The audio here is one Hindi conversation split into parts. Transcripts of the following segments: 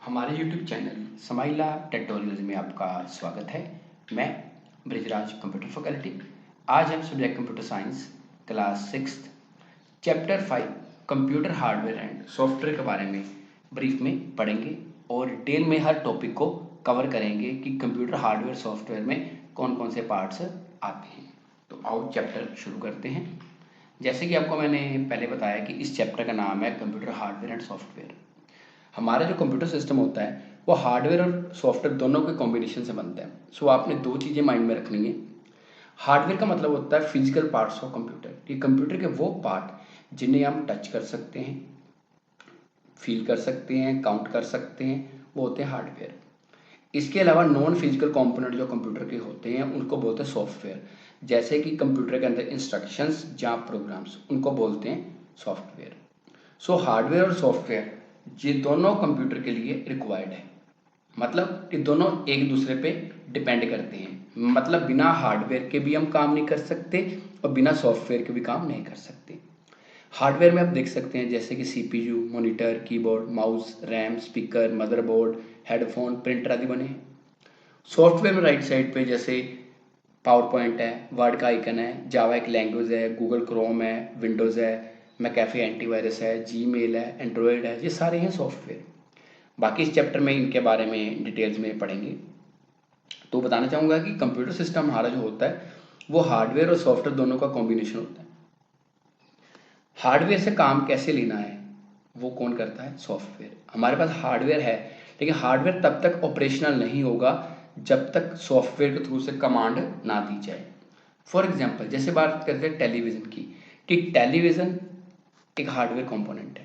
हमारे YouTube चैनल समाइला ट्यूटोरियल्स में आपका स्वागत है। मैं ब्रिजराज कंप्यूटर फैकल्टी। आज हम subject computer science class 6 chapter 5 computer hardware and software के बारे में ब्रीफ में पढ़ेंगे और डिटेल में हर टॉपिक को कवर करेंगे कि कंप्यूटर हार्डवेयर सॉफ्टवेयर में कौन कौन से पार्ट्स आते हैं। तो आओ चैप्टर शुरू करते हैं। जैसे कि आपको मैंने पहले बताया कि इस चैप्टर का नाम है कंप्यूटर हार्डवेयर एंड सॉफ्टवेयर। हमारा जो कंप्यूटर सिस्टम होता है वो हार्डवेयर और सॉफ्टवेयर दोनों के कॉम्बिनेशन से बनता है। सो आपने दो चीज़ें माइंड में रखनी है। हार्डवेयर का मतलब होता है फिजिकल पार्ट्स ऑफ कंप्यूटर, कि कंप्यूटर के वो पार्ट जिन्हें हम टच कर सकते हैं, फील कर सकते हैं, काउंट कर सकते हैं, वो होते हैं हार्डवेयर। इसके अलावा नॉन फिजिकल कंपोनेंट जो कंप्यूटर के होते हैं उनको बोलते हैं सॉफ्टवेयर। जैसे कि कंप्यूटर के अंदर इंस्ट्रक्शंस या प्रोग्राम्स, उनको बोलते हैं सॉफ्टवेयर। सो हार्डवेयर और सॉफ्टवेयर ये दोनों कंप्यूटर के लिए रिक्वायर्ड है। मतलब कि दोनों एक दूसरे पे डिपेंड करते हैं। मतलब बिना हार्डवेयर के भी हम काम नहीं कर सकते और बिना सॉफ्टवेयर के भी काम नहीं कर सकते। हार्डवेयर में आप देख सकते हैं जैसे कि CPU, monitor, keyboard, mouse, RAM, speaker, motherboard, headphone, printer आदि बने हैं। सॉफ्टवेयर में राइट साइड पे जैसे पावर पॉइंट है, वर्ड का आइकन है, जावा एक लैंग्वेज है, गूगल क्रोम है, विंडोज़ है, मैकेफे एंटीवायरस है, जीमेल है, एंड्रॉयड है, ये सारे हैं सॉफ्टवेयर। बाकी इस चैप्टर में इनके बारे में डिटेल्स में पढ़ेंगे। तो बताना चाहूँगा कि कंप्यूटर सिस्टम हमारा जो होता है वो हार्डवेयर और सॉफ्टवेयर दोनों का कॉम्बिनेशन होता है। हार्डवेयर से काम कैसे लेना है वो कौन करता है? सॉफ्टवेयर। हमारे पास हार्डवेयर है लेकिन हार्डवेयर तब तक ऑपरेशनल नहीं होगा जब तक सॉफ्टवेयर के थ्रू से कमांड ना दी जाए। फॉर एग्जाम्पल जैसे बात करते हैं टेलीविज़न की, कि टेलीविज़न एक हार्डवेयर कंपोनेंट है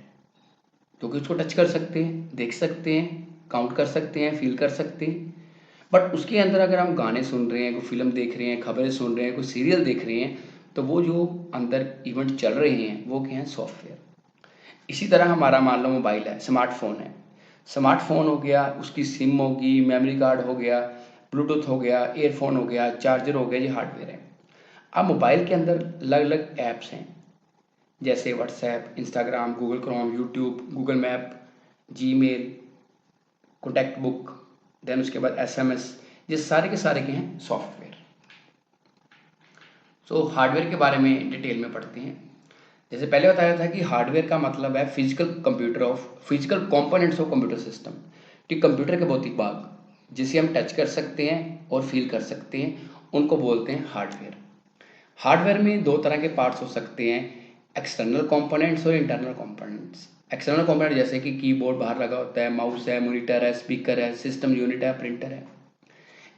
क्योंकि उसको टच कर सकते हैं, देख सकते हैं, काउंट कर सकते हैं, फील कर सकते हैं। बट उसके अंदर अगर हम गाने सुन रहे हैं, कोई फिल्म देख रहे हैं, खबरें सुन रहे हैं, कोई सीरियल देख रहे हैं, तो वो जो अंदर इवेंट चल रहे हैं वो क्या है? सॉफ्टवेयर। इसी तरह हमारा मान लो मोबाइल है, स्मार्टफोन है। स्मार्टफोन हो गया, उसकी सिम होगी, मेमोरी कार्ड हो गया, ब्लूटूथ हो गया, एयरफोन हो गया, चार्जर हो गया, ये हार्डवेयर है। अब मोबाइल के अंदर अलग अलग ऐप्स हैं जैसे WhatsApp, Instagram, Google Chrome, YouTube, Google map, Gmail, contact book, then उसके बाद SMS, ये सारे के सारे के हैं सॉफ्टवेयर। सो हार्डवेयर के बारे में डिटेल में पढ़ते हैं। जैसे पहले बताया था कि हार्डवेयर का मतलब है physical components of computer system, कि कंप्यूटर के भौतिक भाग जिसे हम टच कर सकते हैं और फील कर सकते हैं उनको बोलते हैं हार्डवेयर। हार्डवेयर में दो तरह के पार्ट्स हो सकते हैं, एक्सटर्नल कंपोनेंट्स और इंटरनल कंपोनेंट्स। एक्सटर्नल कंपोनेंट जैसे कि कीबोर्ड बाहर लगा होता है, माउस है, मॉनिटर है, स्पीकर है, सिस्टम यूनिट है, प्रिंटर है,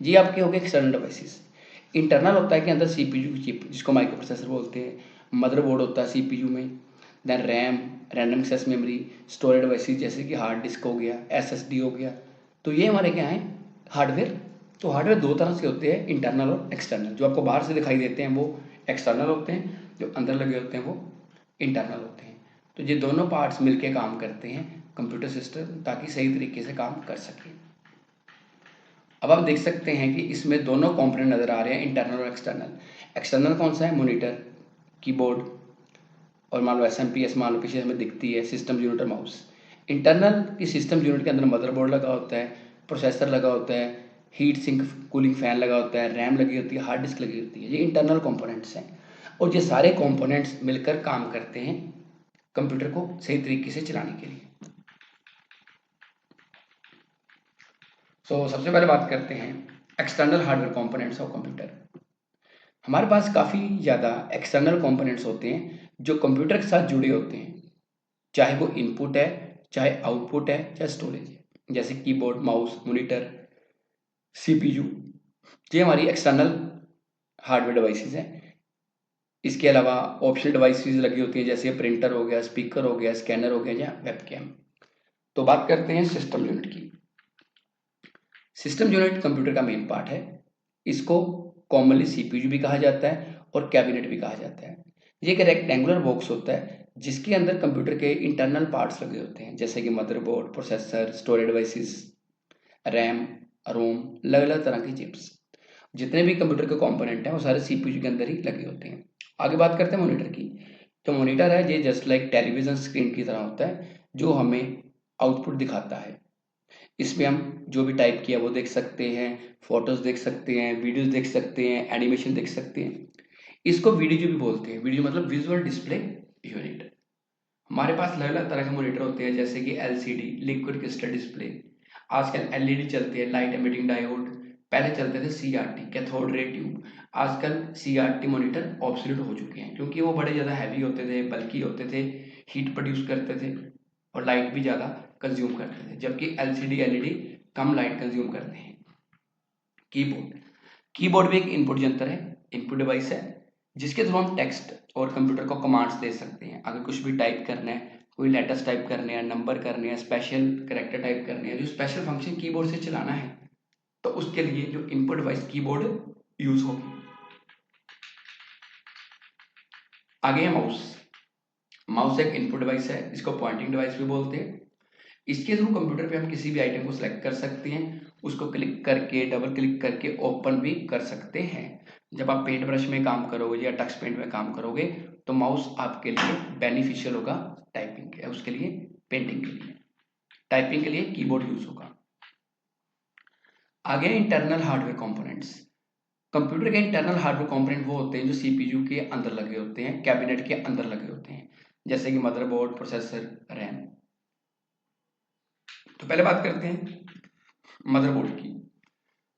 ये आपके हो गए एक्सटर्नल डिवाइसेस। इंटरनल होता है कि अंदर CPU चिप जिसको माइक्रो प्रोसेसर बोलते हैं, मदरबोर्ड होता है CPU में, then RAM, random access memory, storage devices जैसे कि हार्ड डिस्क हो गया, SSD हो गया। तो ये हमारे क्या हैं? हार्डवेयर। तो हार्डवेयर दो तरह से होते हैं, इंटरनल और एक्सटर्नल। जो आपको बाहर से दिखाई देते हैं वो एक्सटर्नल होते हैं, जो अंदर लगे होते हैं वो इंटरनल होते हैं। तो ये दोनों पार्ट्स मिलकर काम करते हैं कंप्यूटर सिस्टम, ताकि सही तरीके से काम कर सकें। अब आप देख सकते हैं कि इसमें दोनों कंपोनेंट नज़र आ रहे हैं, इंटरनल और एक्सटर्नल। एक्सटर्नल कौन सा है? मॉनिटर, कीबोर्ड, और मान लो SMPS मान लो पीछे हमें दिखती है, सिस्टम यूनिट और माउस। इंटरनल की सिस्टम यूनिट के अंदर मदरबोर्ड लगा होता है, प्रोसेसर लगा होता है, हीट सिंक कूलिंग फैन लगा होता है, रैम लगी होती है, हार्ड डिस्क लगी होती है। ये इंटरनल कंपोनेंट्स हैं और ये सारे कंपोनेंट्स मिलकर काम करते हैं कंप्यूटर को सही तरीके से चलाने के लिए। सबसे पहले बात करते हैं external hardware components of computer. हमारे पास काफ़ी ज़्यादा एक्सटर्नल कंपोनेंट्स होते हैं जो कंप्यूटर के साथ जुड़े होते हैं, चाहे वो इनपुट है, चाहे आउटपुट है, चाहे स्टोरेज है। जैसे कीबोर्ड, माउस, मॉनिटर, CPU, ये हमारी एक्सटर्नल हार्डवेयर डिवाइसेस हैं। इसके अलावा ऑप्शनल डिवाइसेस लगी होती हैं जैसे प्रिंटर हो गया, स्पीकर हो गया, स्कैनर हो गया या वेबकैम। तो बात करते हैं सिस्टम यूनिट की। सिस्टम यूनिट कंप्यूटर का मेन पार्ट है। इसको कॉमनली CPU भी कहा जाता है और कैबिनेट भी कहा जाता है। ये एक रेक्टेंगुलर बॉक्स होता है जिसके अंदर कंप्यूटर के इंटरनल पार्ट्स लगे होते हैं जैसे कि motherboard, processor, storage devices, RAM, ROM, अलग अलग तरह की चिप्स। जितने भी कंप्यूटर के कंपोनेंट हैं वो सारे CPU के अंदर ही लगे होते हैं। आगे बात करते हैं मॉनिटर की। तो मॉनिटर है ये जस्ट लाइक टेलीविजन स्क्रीन की तरह होता है जो हमें आउटपुट दिखाता है। इसमें हम जो भी टाइप किया वो देख सकते हैं, फोटोज देख सकते हैं, वीडियोस देख सकते हैं, एनिमेशन देख सकते हैं। इसको वीडियो भी बोलते हैं। वीडियो मतलब विजुअल डिस्प्ले यूनिट। हमारे पास अलग अलग तरह के मॉनिटर होते हैं, जैसे कि एलसीडी, लिक्विड क्रिस्टल डिस्प्ले। आजकल एलईडी चलती है, लाइट एमिटिंग डायोड। पहले चलते थे सीआरटी, कैथोड रे ट्यूब। आजकल सीआरटी मॉनिटर ऑब्सोल्यूट हो चुके हैं, क्योंकि वो बड़े ज़्यादा हैवी होते थे, बल्कि होते थे, हीट प्रोड्यूस करते थे और लाइट भी ज़्यादा कंज्यूम करते थे, जबकि एलसीडी एलईडी कम लाइट कंज्यूम करते हैं। कीबोर्ड, कीबोर्ड भी एक इनपुट यंत्र है, इनपुट डिवाइस है, जिसके थ्रू हम टेक्स्ट और कंप्यूटर को कमांड्स दे सकते हैं। अगर कुछ भी टाइप करना है, कोई लेटर्स टाइप करने हैं, नंबर करने हैं, स्पेशल कैरेक्टर टाइप करने हैं, जो स्पेशल फंक्शन कीबोर्ड से चलाना है, तो उसके लिए जो इनपुट डिवाइस कीबोर्ड यूज होगी। आगे है माउस। माउस एक इनपुट डिवाइस है, इसको पॉइंटिंग डिवाइस भी बोलते हैं। इसके थ्रू कंप्यूटर पे हम किसी भी आइटम को सिलेक्ट कर सकते हैं, उसको क्लिक करके, डबल क्लिक करके ओपन भी कर सकते हैं। जब आप पेंट ब्रश में काम करोगे या टच पेंट में काम करोगे, तो माउस आपके लिए बेनिफिशियल होगा टाइपिंग के, उसके लिए पेंटिंग के लिए। टाइपिंग के लिए कीबोर्ड यूज होगा। आगे इंटरनल हार्डवेयर कंपोनेंट्स। कंप्यूटर के इंटरनल हार्डवेयर कंपोनेंट वो होते हैं जो सीपीयू के अंदर लगे होते हैं, कैबिनेट के अंदर लगे होते हैं, जैसे कि मदरबोर्ड, प्रोसेसर, रैम। तो पहले बात करते हैं मदरबोर्ड की।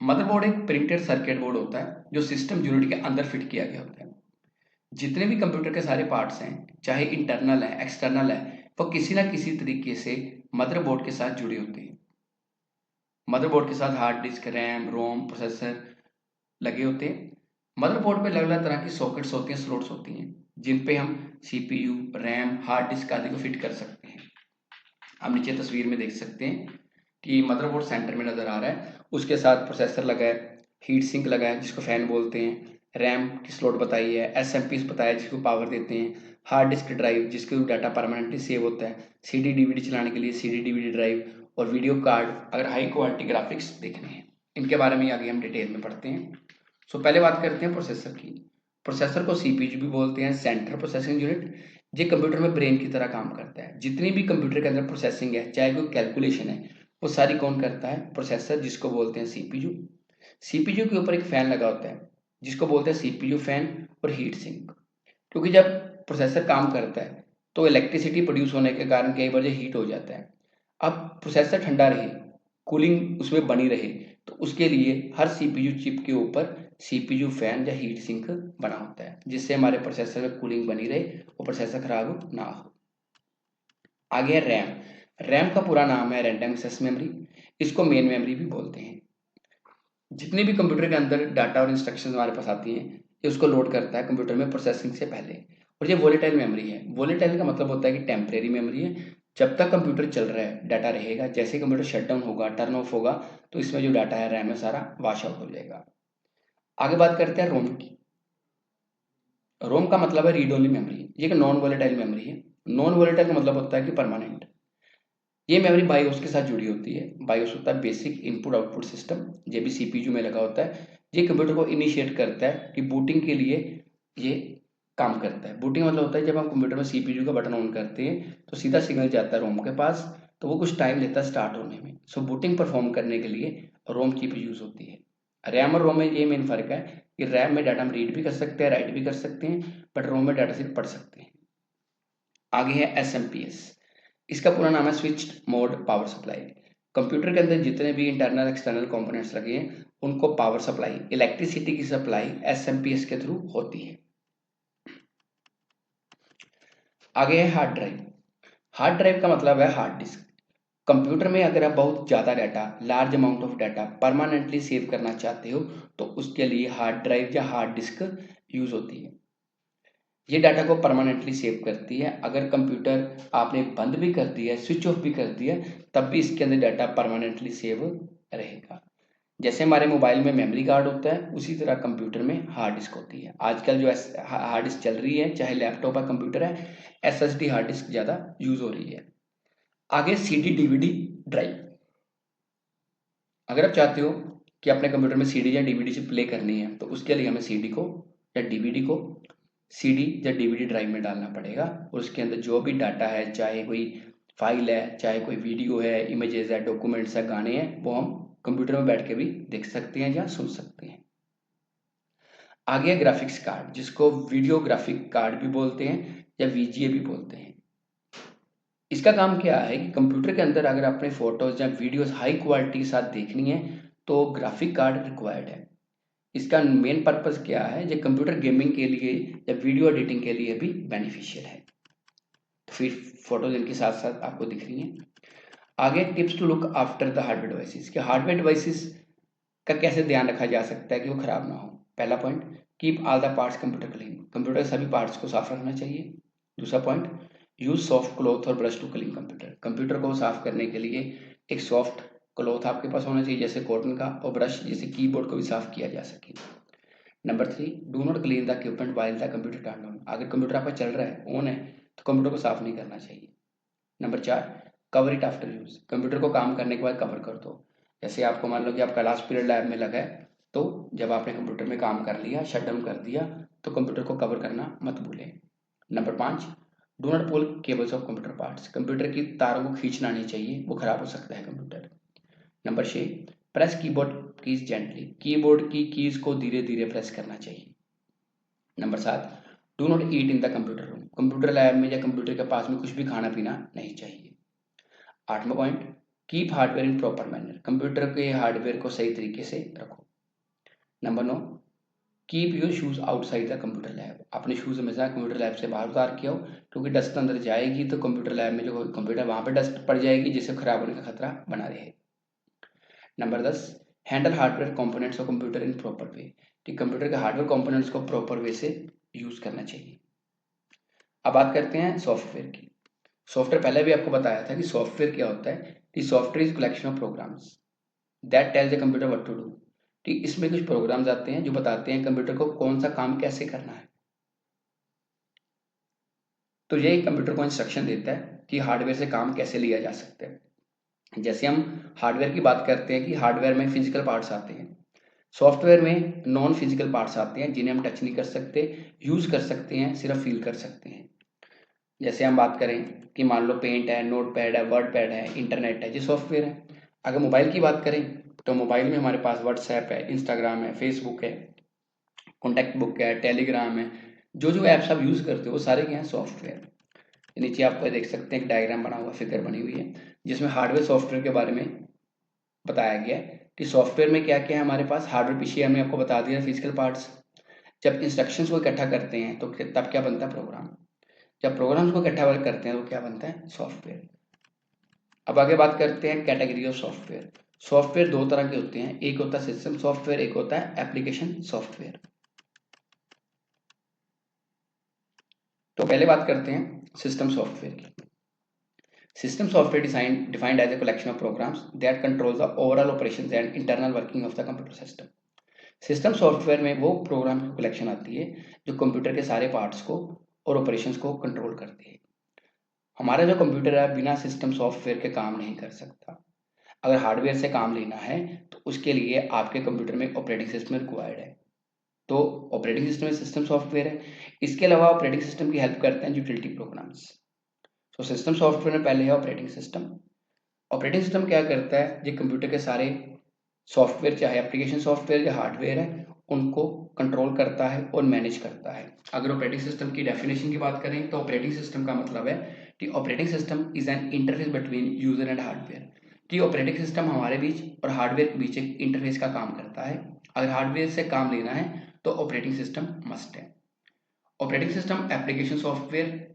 मदरबोर्ड एक प्रिंटेड सर्किट बोर्ड होता है जो सिस्टम यूनिट के अंदर फिट किया गया होता है। जितने भी कंप्यूटर के सारे पार्ट्स हैं, चाहे इंटरनल है, एक्सटर्नल है, वो किसी ना किसी तरीके से मदरबोर्ड के साथ जुड़े होते हैं। मदरबोर्ड के साथ हार्ड डिस्क, रैम, रोम, प्रोसेसर लगे होते हैं। मदरबोर्ड पे अलग अलग तरह की सॉकेट्स होती हैं, स्लॉट्स होती हैं, जिन पे हम सीपीयू, रैम, हार्ड डिस्क आदि को फिट कर सकते हैं। आप नीचे तस्वीर में देख सकते हैं कि मदरबोर्ड सेंटर में नजर आ रहा है, उसके साथ प्रोसेसर लगा है, हीट सिंक लगा है जिसको फैन बोलते हैं, रैम की स्लॉट बताई है, एसएमपीस बताया जिसको पावर देते हैं, हार्ड डिस्क ड्राइव जिसके डाटा परमानेंटली सेव होता है, सीडी डीवीडी चलाने के लिए सीडी डीवीडी ड्राइव, और वीडियो कार्ड अगर हाई क्वालिटी ग्राफिक्स देखने हैं। इनके बारे में आगे हम डिटेल में पढ़ते हैं। सो पहले बात करते हैं प्रोसेसर की। प्रोसेसर को सीपीयू भी बोलते हैं, सेंट्रल प्रोसेसिंग यूनिट। ये कंप्यूटर में ब्रेन की तरह काम करता है। जितनी भी कंप्यूटर के अंदर प्रोसेसिंग है, चाहे कोई कैलकुलेशन है, वो सारी कौन करता है? प्रोसेसर, जिसको बोलते हैं सीपीयू। सीपीयू के ऊपर एक फैन लगा होता है जिसको बोलते हैं सीपीयू फैन और हीट सिंक। क्योंकि जब प्रोसेसर काम करता है तो इलेक्ट्रिसिटी प्रोड्यूस होने के कारण कई बार हीट हो जाता है। अब प्रोसेसर ठंडा रहे, कूलिंग उसमें बनी रहे, तो उसके लिए हर सीपीयू चिप के ऊपर सीपीयू फैन या हीट सिंक बना होता है, जिससे हमारे प्रोसेसर में कूलिंग बनी रहे और प्रोसेसर खराब ना हो। आगे है रैम। रैम का पूरा नाम है रैंडम एक्सेस मेमोरी। इसको मेन मेमोरी भी बोलते हैं। जितने भी कंप्यूटर के अंदर डाटा और इंस्ट्रक्शंस हमारे पास आती हैं, ये उसको लोड करता है कंप्यूटर में प्रोसेसिंग से पहले। और ये वोलेटाइल मेमोरी है। वोलेटाइल का मतलब होता है कि टेम्परेरी मेमोरी है। जब तक कंप्यूटर चल रहा है डाटा रहेगा, जैसे कंप्यूटर शट डाउन होगा, टर्न ऑफ होगा, तो इसमें जो डाटा है रैम में सारा वॉश आउट हो जाएगा। आगे बात करते हैं रोम की। रोम का मतलब है रीड ओनली मेमोरी। ये एक नॉन वोलेटाइल मेमोरी है। नॉन वोलेटाइल का मतलब होता है कि परमानेंट। ये मेमोरी बायोस के साथ जुड़ी होती है। बायोस होता है बेसिक इनपुट आउटपुट सिस्टम। ये भी सीपीयू में लगा होता है। ये कंप्यूटर को इनिशिएट करता है कि बूटिंग के लिए ये काम करता है। बूटिंग मतलब होता है जब हम कंप्यूटर में सीपीयू का बटन ऑन करते हैं तो सीधा सिग्नल जाता है रोम के पास, तो वो कुछ टाइम लेता है स्टार्ट होने में। सो बूटिंग परफॉर्म करने के लिए रोम चिप यूज होती है। रैम और रोम में ये मेन फर्क है कि रैम में डाटा हम रीड भी कर सकते हैं, राइट भी कर सकते हैं, बट रोम में डाटा सिर्फ पढ़ सकते हैं। आगे है एसएमपीएस। इसका पूरा नाम है switched mode power supply. Computer के अंदर जितने भी इंटरनल एक्सटर्नल कंपोनेंट्स लगे हैं, उनको पावर सप्लाई, इलेक्ट्रिसिटी की सप्लाई एसएमपीएस के थ्रू होती है। आगे है हार्ड ड्राइव। हार्ड ड्राइव का मतलब है हार्ड डिस्क। कंप्यूटर में अगर आप बहुत ज़्यादा data, large amount of data permanently save करना चाहते हो, तो उसके लिए हार्ड ड्राइव या हार्ड डिस्क यूज होती है। ये डाटा को परमानेंटली सेव करती है। अगर कंप्यूटर आपने बंद भी कर दिया, स्विच ऑफ भी कर दिया, तब भी इसके अंदर डाटा परमानेंटली सेव रहेगा। जैसे हमारे मोबाइल में मेमोरी कार्ड होता है, उसी तरह कंप्यूटर में हार्ड डिस्क होती है। आजकल जो हार्ड डिस्क चल रही है, चाहे लैपटॉप या कंप्यूटर है, एसएसडी हार्ड डिस्क ज़्यादा यूज हो रही है। आगे सीडी डीवीडी ड्राइव। अगर आप चाहते हो कि अपने कंप्यूटर में सीडी या डीवीडी से प्ले करनी है, तो उसके लिए हमें सीडी को या डीवीडी को सीडी या डीवीडी ड्राइव में डालना पड़ेगा, और उसके अंदर जो भी डाटा है, चाहे कोई फाइल है, चाहे कोई वीडियो है, इमेजेस है, डॉक्यूमेंट्स है, गाने हैं, वो हम कंप्यूटर में बैठ के भी देख सकते हैं या सुन सकते हैं। आ गया ग्राफिक्स कार्ड, जिसको वीडियो ग्राफिक कार्ड भी बोलते हैं या वीजीए भी बोलते हैं। इसका काम क्या है कि कंप्यूटर के अंदर अगर अपने फोटोज या वीडियोस हाई क्वालिटी के साथ देखनी है तो ग्राफिक कार्ड रिक्वायर्ड है। इसका मेन पर्पस क्या है, जो कंप्यूटर गेमिंग के लिए या वीडियो एडिटिंग के लिए भी बेनिफिशियल है। तो फिर फोटोज इनके साथ साथ आपको दिख रही हैं। आगे tips to look after the hardware devices, के हार्डवेयर डिवाइसेस का कैसे ध्यान रखा जा सकता है कि वो खराब ना हो। पहला point, keep all the parts computer clean, computer के सभी पार्ट्स को साफ रखना चाहिए। दूसरा पॉइंट, यूज सॉफ्ट क्लॉथ और brush to clean computer, computer को साफ करने के लिए एक सॉफ्ट क्लॉथ आपके पास होना चाहिए जैसे कॉटन का, और ब्रश जिससे कीबोर्ड को भी साफ किया जा सके। Number 3, do not clean the equipment while the computer turn on, अगर कंप्यूटर आपका चल रहा है, ऑन है, तो कंप्यूटर को साफ नहीं करना चाहिए। Number 4, cover it after use, computer को काम करने के बाद कवर कर दो। जैसे आपको मान लो कि आपका लास्ट पीरियड लैब में लगा है, तो जब आपने कंप्यूटर में काम कर लिया, शट डाउन कर दिया, तो कंप्यूटर को कवर करना मत भूलें। Number 5, do not pull cables of computer parts, computer की तारों को खींचना नहीं चाहिए, वो खराब हो सकता है computer. Number 6, press keyboard keys gently, keyboard की कीज को धीरे धीरे प्रेस करना चाहिए। Number 7, do not eat in the computer room, computer lab में या कंप्यूटर के पास में कुछ भी खाना पीना नहीं चाहिए। 8वां point, keep hardware in proper manner, computer के हार्डवेयर को सही तरीके से रखो। Number 9, keep your shoes outside the computer lab, अपने शूज हमेशा कंप्यूटर लैब से बाहर उतार के आओ, क्योंकि डस्ट अंदर जाएगी तो कंप्यूटर लैब में जो कंप्यूटर वहां पर डस्ट पड़ जाएगी, जिससे खराब होने का खतरा बना रहे। Number 10, handle hardware components of computer in proper way, कि कंप्यूटर के हार्डवेयर कंपोनेंट्स को प्रॉपर वे से यूज करना चाहिए। अब बात करते हैं सॉफ्टवेयर की। सॉफ्टवेयर पहले भी आपको बताया था कि सॉफ्टवेयर क्या होता है, कि software is collection of programs that tells the computer what to do, कि इसमें कुछ प्रोग्राम्स आते हैं जो बताते हैं कंप्यूटर को कौन सा काम कैसे करना है। तो यही कंप्यूटर को इंस्ट्रक्शन देता है कि हार्डवेयर से काम कैसे लिया जा सकता है। जैसे हम हार्डवेयर की बात करते हैं कि हार्डवेयर में फिजिकल पार्ट्स आते हैं, सॉफ्टवेयर में नॉन फिजिकल पार्ट्स आते हैं जिन्हें हम टच नहीं कर सकते, यूज कर सकते हैं, सिर्फ फील कर सकते हैं। जैसे हम बात करें कि मान लो पेंट है, नोट पैड है, वर्ड पैड है, इंटरनेट है, ये सॉफ्टवेयर है। अगर मोबाइल की बात करें तो मोबाइल में हमारे पास व्हाट्सएप है, इंस्टाग्राम है, फेसबुक है, कॉन्टैक्ट बुक है, टेलीग्राम है, जो जो ऐप्स आप यूज करते हो वो सारे क्या हैं, सॉफ्टवेयर। नीचे आप देख सकते हैं एक डायग्राम बना हुआ, फिगर बनी हुई है, जिसमें हार्डवेयर सॉफ्टवेयर के बारे में बताया गया है कि सॉफ्टवेयर में क्या क्या है हमारे पास। हार्डवेयर पीछे हमने आपको बता दिया फिजिकल पार्ट्स। जब इंस्ट्रक्शंस को इकट्ठा करते हैं तो तब क्या बनता है, प्रोग्राम। जब प्रोग्राम्स को इकट्ठा करते हैं तो क्या बनता है, सॉफ्टवेयर। अब आगे बात करते हैं कैटेगरी ऑफ सॉफ्टवेयर। सॉफ्टवेयर दो तरह के होते हैं, एक होता है सिस्टम सॉफ्टवेयर, एक होता है एप्लीकेशन सॉफ्टवेयर। तो पहले बात करते हैं सिस्टम सॉफ्टवेयर की। System software defined as a collection of programs that controls the overall operations and internal working of the computer system. System software में वो प्रोग्राम की कलेक्शन आती है जो कंप्यूटर के सारे पार्ट्स को और ऑपरेशंस को कंट्रोल करती है। हमारा जो कंप्यूटर है बिना सिस्टम सॉफ्टवेयर के काम नहीं कर सकता। अगर हार्डवेयर से काम लेना है तो उसके लिए आपके कंप्यूटर में ऑपरेटिंग सिस्टम रिक्वायर्ड है। तो ऑपरेटिंग सिस्टम में सिस्टम सॉफ्टवेयर है। इसके अलावा ऑपरेटिंग सिस्टम की हेल्प करते हैं यूटिलिटी प्रोग्राम्स। तो सिस्टम सॉफ्टवेयर में पहले है ऑपरेटिंग सिस्टम। ऑपरेटिंग सिस्टम क्या करता है, जो कंप्यूटर के सारे सॉफ्टवेयर, चाहे एप्लीकेशन सॉफ्टवेयर या हार्डवेयर है, उनको कंट्रोल करता है और मैनेज करता है। अगर ऑपरेटिंग सिस्टम की डेफिनेशन की बात करें तो ऑपरेटिंग सिस्टम का मतलब है कि operating system is an interface between user and hardware, कि ऑपरेटिंग सिस्टम हमारे बीच और हार्डवेयर के बीच एक इंटरफेस का काम करता है। अगर हार्डवेयर से काम लेना है तो ऑपरेटिंग सिस्टम मस्ट है। ऑपरेटिंग सिस्टम एप्लीकेशन सॉफ्टवेयर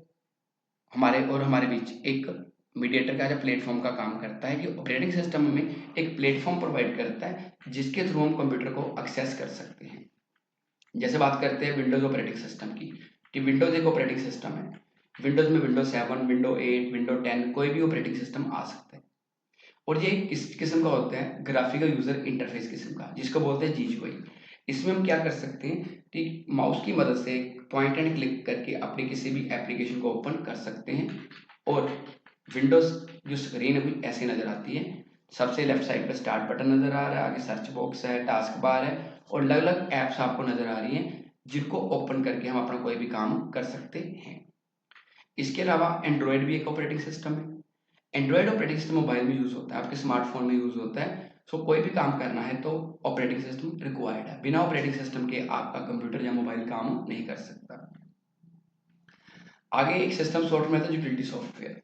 हमारे बीच एक मीडिएटर का या प्लेटफॉर्म का काम करता है, कि ऑपरेटिंग सिस्टम हमें एक प्लेटफॉर्म प्रोवाइड करता है जिसके थ्रू हम कंप्यूटर को एक्सेस कर सकते हैं। जैसे बात करते हैं विंडोज ऑपरेटिंग सिस्टम की, कि विंडोज एक ऑपरेटिंग सिस्टम है। विंडोज में विंडोज 7, विंडो 8, विंडो 10 कोई भी ऑपरेटिंग सिस्टम आ सकता है। और ये किस किस्म का होता है, ग्राफिकल यूजर इंटरफेस किस्म का, जिसको बोलते हैं जीयूआई। इसमें हम क्या कर सकते हैं कि माउस की मदद से पॉइंट एंड क्लिक करके अपनी किसी भी एप्लीकेशन को ओपन कर सकते हैं। और विंडोज जो स्क्रीन है कुछ ऐसे नजर आती है। सबसे लेफ्ट साइड पर स्टार्ट बटन नजर आ रहा है, आगे सर्च बॉक्स है, टास्क बार है, और अलग अलग ऐप्स आपको नजर आ रही हैं जिनको ओपन करके हम अपना कोई भी काम कर सकते हैं। इसके अलावा एंड्रॉयड भी एक ऑपरेटिंग सिस्टम है। एंड्रॉयड ऑपरेटिंग सिस्टम मोबाइल में यूज होता है, आपके स्मार्टफोन में यूज होता है। सो कोई भी काम करना है तो ऑपरेटिंग सिस्टम रिक्वायर्ड है। बिना ऑपरेटिंग सिस्टम के आपका कंप्यूटर या मोबाइल काम नहीं कर सकता। आगे एक सिस्टम सॉफ्टवेयर था utility software.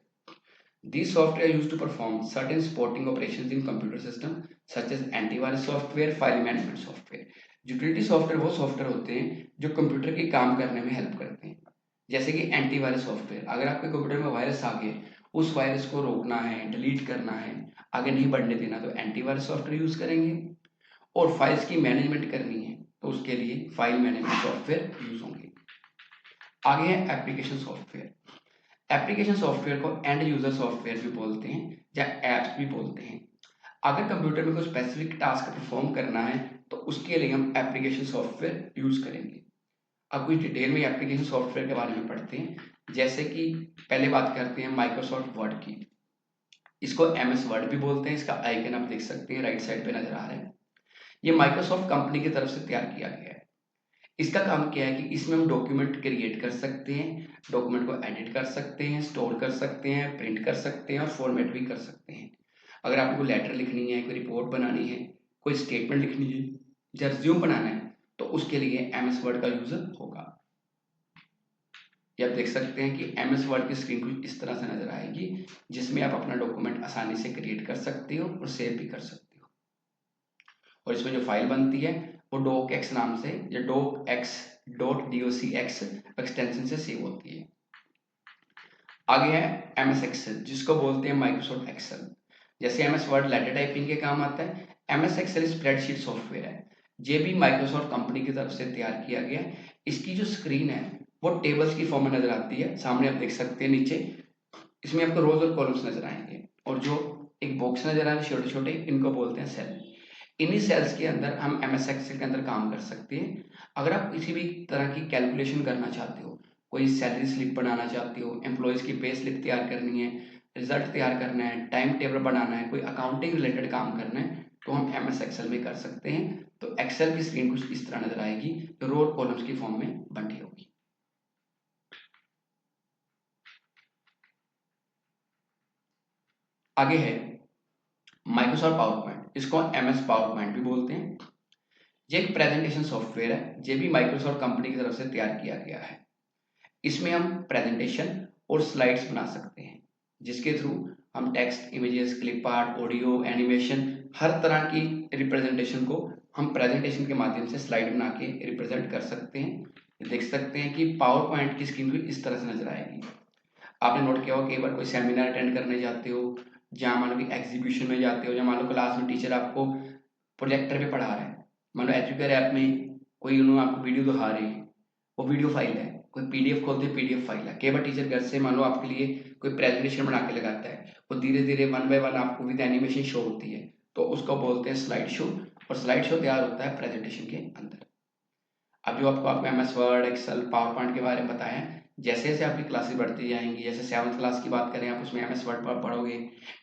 These software are used to perform certain supporting operations in computer system such as antivirus software, file management software. Utility software वो सॉफ्टवेयर होते हैं जो कंप्यूटर के काम करने में हेल्प करते हैं। जैसे कि एंटीवायरस सॉफ्टवेयर, अगर आपके कंप्यूटर में वायरस आ गए, उस वायरस को रोकना है, डिलीट करना है, आगे नहीं बढ़ने देना, तो एंटीवायरस सॉफ्टवेयर यूज करेंगे। और फाइल्स की मैनेजमेंट करनी है तो उसके लिए फाइल मैनेजमेंट सॉफ्टवेयर यूज होंगे। आगे है एप्लीकेशन सॉफ्टवेयर। एप्लीकेशन सॉफ्टवेयर को एंड यूजर सॉफ्टवेयर भी बोलते हैं या एप्स भी बोलते हैं। अगर कंप्यूटर में कोई स्पेसिफिक टास्क परफॉर्म करना है तो उसके लिए हम एप्लीकेशन सॉफ्टवेयर यूज करेंगे। अब कुछ डिटेल में एप्लीकेशन सॉफ्टवेयर के बारे में पढ़ते हैं। जैसे कि पहले बात करते हैं माइक्रोसॉफ्ट वर्ड की। इसको MS वर्ड भी बोलते हैं। इसका आइकन आप देख सकते हैं, राइट साइड पे नजर आ रहा है। ये माइक्रोसॉफ्ट कंपनी की तरफ से तैयार किया गया है। इसका काम क्या है कि इसमें हम डॉक्यूमेंट क्रिएट कर सकते हैं, डॉक्यूमेंट को एडिट कर सकते हैं, स्टोर कर सकते हैं, प्रिंट कर सकते हैं और फॉर्मेट भी कर सकते हैं। अगर आपको लेटर लिखनी है, कोई रिपोर्ट बनानी है, कोई स्टेटमेंट लिखनी है या रिज्यूम बनाना है तो उसके लिए MS वर्ड का यूज होगा। ये आप देख सकते हैं कि MS वर्ड की स्क्रीन कुछ इस तरह से नजर आएगी, जिसमें आप अपना डॉक्यूमेंट आसानी से क्रिएट कर सकते हो और सेव भी कर सकते हो। और इसमें जो फाइल बनती है वो docx नाम से या docx.docx एक्सटेंशन से सेव होती है। आगे है MS एक्सेल, जिसको बोलते हैं माइक्रोसॉफ्ट एक्सेल। जैसे MS वर्ड लेटर टाइपिंग के काम आता है, MS एक्सेल स्प्रेडशीट सॉफ्टवेयर है। ये भी माइक्रोसॉफ्ट कंपनी की तरफ से तैयार किया गया है। इसकी जो स्क्रीन है वो टेबल्स की फॉर्म में नजर आती है। सामने आप देख सकते हैं, नीचे इसमें आपको रोज और कॉलम्स नजर आएंगे और जो एक बॉक्स नजर आ रहे हैं छोटे छोटे, इनको बोलते हैं सेल। इन्हीं सेल्स के अंदर हम MS एक्सेल के अंदर काम कर सकते हैं। अगर आप किसी भी तरह की कैलकुलेशन करना चाहते हो, कोई सैलरी स्लिप बनाना चाहते हो, एम्प्लॉयज की पे स्लिप तैयार करनी है, रिजल्ट तैयार करना है, टाइम टेबल बनाना है, कोई अकाउंटिंग रिलेटेड काम करना है, तो हम MS एक्सेल में कर सकते हैं। तो एक्सेल की स्क्रीन कुछ इस तरह नजर आएगी, रो और कॉलम्स की फॉर्म में बंटी होगी। आगे है माइक्रोसॉफ्ट पावर पॉइंट, इसको MS पावर पॉइंट भी बोलते हैं। ये एक प्रेजेंटेशन सॉफ्टवेयर है, ये भी माइक्रोसॉफ्ट कंपनी की तरफ से तैयार किया गया है। इसमें हम प्रेजेंटेशन और स्लाइड्स बना सकते हैं, जिसके थ्रू हम text, images, clip art, audio, animation, हर तरह की रिप्रेजेंटेशन को हम प्रेजेंटेशन के माध्यम से स्लाइड बना के रिप्रेजेंट कर सकते हैं। देख सकते हैं कि पावर पॉइंट की स्क्रीन भी इस तरह से नजर आएगी। आपने नोट किया होगा, कई बार कोई सेमिनार अटेंड करने जाते हो, जहाँ मान लो कि एग्जीबिशन में जाते हो, या मान लो क्लास में टीचर आपको प्रोजेक्टर पे पढ़ा रहे हैं, मान लो एजुकेयर ऐप में कोई उन्होंने आपको वीडियो दिखा रहे हैं, वो वीडियो फाइल है, कोई PDF खोलते हैं, PDF फाइल है। कई बार टीचर घर से मान लो आपके लिए कोई प्रेजेंटेशन बना के लगाता है, वो धीरे धीरे 1 बाय 1 आपको विद एनिमेशन शो होती है, तो उसको बोलते हैं स्लाइड शो। और स्लाइड शो तैयार होता है प्रेजेंटेशन के अंदर। अब जो आपको MS Word, Excel, PowerPoint के बारे में बताया, जैसे जैसे आपकी क्लासेस बढ़ती जाएंगी, जैसे 7th क्लास की बात करें, आप उसमें MS वर्ड पढ़ोगे,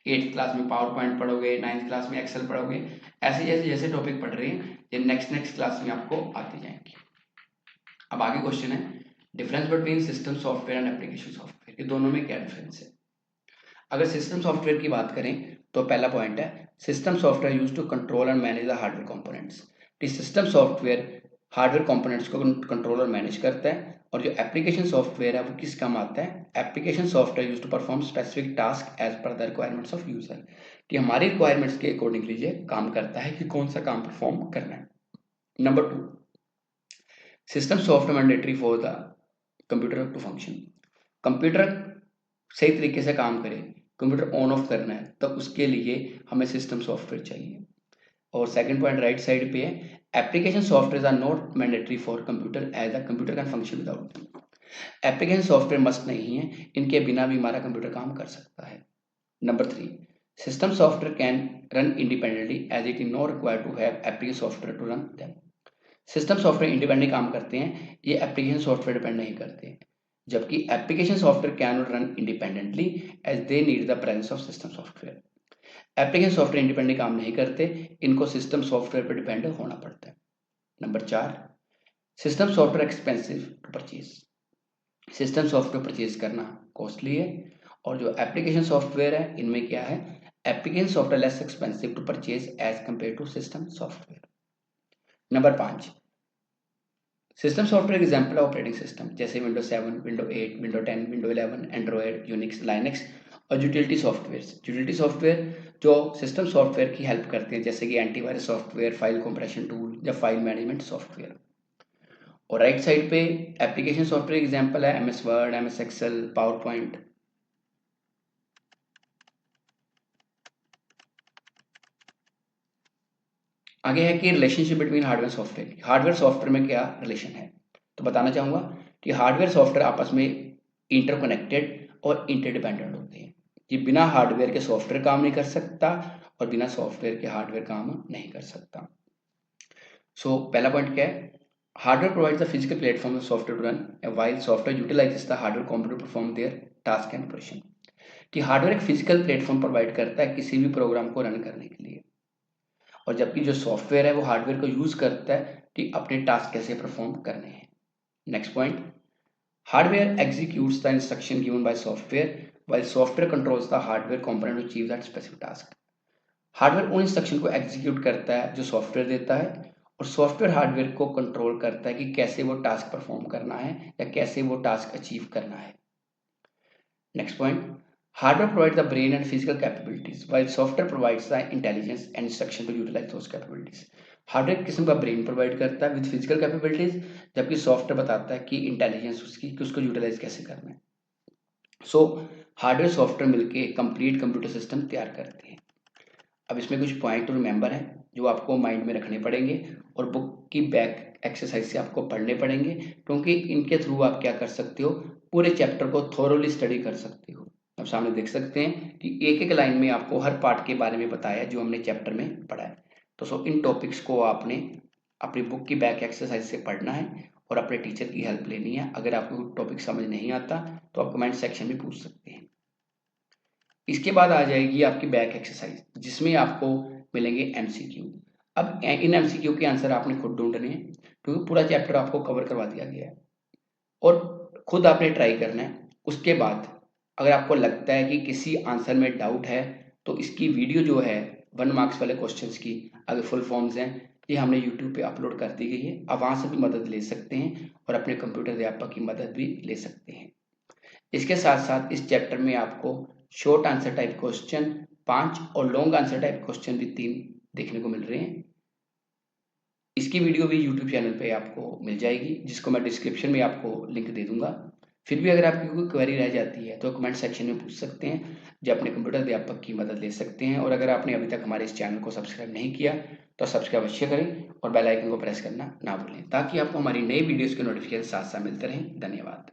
8th क्लास में पावर पॉइंट पढ़ोगे, 9th क्लास में एक्सेल पढ़ोगे, ऐसे जैसे जैसे टॉपिक पढ़ रहे हैं ये नेक्स्ट क्लास में आपको आते जाएंगे। अब आगे क्वेश्चन है, difference between system software and application software, ये दोनों में क्या डिफरेंस है। अगर सिस्टम सॉफ्टवेयर की बात करें तो पहला पॉइंट है, system software use to control and manage the hardware components. System software hardware components को कंट्रोल और मैनेज करता है। और जो एप्लीकेशन सॉफ्टवेयर है वो किस काम आता है, application software use to perform specific task as per the requirements of user, कि हमारी रिक्वायरमेंट्स के अकॉर्डिंगली ये काम करता है कि कौन सा काम परफॉर्म करना है। Number 2, system software mandatory for the computer to function. कंप्यूटर सही तरीके से काम करे, कंप्यूटर ऑन ऑफ करना है, तो उसके लिए हमें सिस्टम सॉफ्टवेयर चाहिए। और सेकंड पॉइंट राइट साइड पे है, application software are not mandatory for computer as a computer can function without them. Application software must नहीं है, इनके बिना भी हमारा कंप्यूटर काम कर सकता है। Number 3, system software can run independently as it is not required to have application software to run them. System software independent काम करते हैं, ये एप्लीकेशन सॉफ्टवेयर डिपेंड नहीं करते, जबकि application software can not run independently as they need the presence of system software. Application software independent काम नहीं करते, इनको सिस्टम सॉफ्टवेयर पर डिपेंड होना पड़ता है। Number 4, system software expensive to purchase. System software purchase करना कॉस्टली है और जो एप्लीकेशन सॉफ्टवेयर है इनमें क्या है, application software less expensive to purchase as compare to system software. Number 5, system software example operating system जैसे window 7, window 8, window 10, window 11, Android, Unix, Linux और यूटिलिटी सॉफ्टवेयर। यूटिलिटी सॉफ्टवेयर जो सिस्टम सॉफ्टवेयर की हेल्प करते हैं जैसे कि antivirus software, file compression tool या फाइल मैनेजमेंट सॉफ्टवेयर। और राइट साइड पे एप्लीकेशन सॉफ्टवेयर एग्जांपल है MS Word, MS Excel, PowerPoint. आगे है कि relationship between hardware software, hardware software में क्या रिलेशन है। तो बताना चाहूंगा कि हार्डवेयर सॉफ्टवेयर आपस में इंटरकनेक्टेड और इंटरडिपेंडेंट होते हैं। ये बिना हार्डवेयर के सॉफ्टवेयर काम नहीं कर सकता और बिना सॉफ्टवेयर के हार्डवेयर काम नहीं कर सकता। सो पहला पॉइंट क्या है, hardware provides the physical platform of software to run, while software utilizes the hardware component to perform their task and operation। कि हार्डवेयर एक फिजिकल प्लेटफॉर्म प्रोवाइड करता है किसी भी प्रोग्राम को रन करने के लिए, और जबकि जो सॉफ्टवेयर है वो हार्डवेयर को यूज करता है कि अपने टास्क कैसे परफॉर्म करने हैं। Next point, hardware executes the instruction given by software while software controls the hardware component to achieve that specific task. Hardware उन इंस्ट्रक्शन को एग्जीक्यूट करता है जो सॉफ्टवेयर देता है और सॉफ्टवेयर हार्डवेयर को कंट्रोल करता है कि कैसे वो टास्क परफॉर्म करना है या कैसे वो टास्क अचीव करना है। Next point, hardware provides the brain and physical capabilities while software provides the intelligence and instruction to utilize those capabilities. Hardware किस्म का ब्रेन प्रोवाइड करता है विद फिजिकल कैपेबिलिटीज, जबकि सॉफ्टवेयर बताता है कि इंटेलिजेंस उसकी कि उसको यूटिलाइज कैसे करना है। सो हार्डवेयर सॉफ्टवेयर मिलके कंप्लीट कंप्यूटर सिस्टम तैयार करते हैं। अब इसमें कुछ पॉइंट टू रिमेंबर है जो आपको माइंड में रखने पड़ेंगे और बुक की बैक एक्सरसाइज से आपको पढ़ने पड़ेंगे, क्योंकि इनके थ्रू आप क्या कर सकते हो, पूरे चैप्टर को थोरोली स्टडी कर सकते हो। अब सामने देख सकते हैं कि एक एक लाइन में आपको हर पार्ट के बारे में बताया है जो हमने चैप्टर में पढ़ा है। तो सो इन टॉपिक्स को आपने अपनी बुक की बैक एक्सरसाइज से पढ़ना है और अपने टीचर की हेल्प लेनी है। अगर आपको टॉपिक समझ नहीं आता तो आप कमेंट सेक्शन में पूछ सकते हैं। इसके बाद आ जाएगी आपकी बैक एक्सरसाइज जिसमें आपको मिलेंगे एमसीक्यू। अब इन एमसीक्यू के आंसर आपने खुद ढूंढने हैं क्योंकि पूरा चैप्टर आपको कवर करवा दिया गया है और खुद आपने ट्राई करना है। उसके बाद अगर आपको लगता है कि किसी आंसर में डाउट है तो इसकी वीडियो जो है 1 मार्क्स वाले क्वेश्चंस की, अगर फुल फॉर्म्स हैं, ये हमने यूट्यूब पे अपलोड कर दी गई है। आप वहाँ से भी मदद ले सकते हैं और अपने कंप्यूटर अध्यापक की मदद भी ले सकते हैं। इसके साथ साथ इस चैप्टर में आपको शॉर्ट आंसर टाइप क्वेश्चन 5 और लॉन्ग आंसर टाइप क्वेश्चन भी 3 देखने को मिल रहे हैं। इसकी वीडियो भी यूट्यूब चैनल पे आपको मिल जाएगी जिसको मैं डिस्क्रिप्शन में आपको लिंक दे दूंगा। फिर भी अगर आपकी कोई क्वेरी रह जाती है तो कमेंट सेक्शन में पूछ सकते हैं, जो अपने कंप्यूटर अध्यापक की मदद ले सकते हैं। और अगर आपने अभी तक हमारे इस चैनल को सब्सक्राइब नहीं किया तो सब्सक्राइब अवश्य करें और बेल आइकन को प्रेस करना ना भूलें ताकि आपको हमारी नई वीडियोस के नोटिफिकेशन साथ साथ मिलते रहें। धन्यवाद।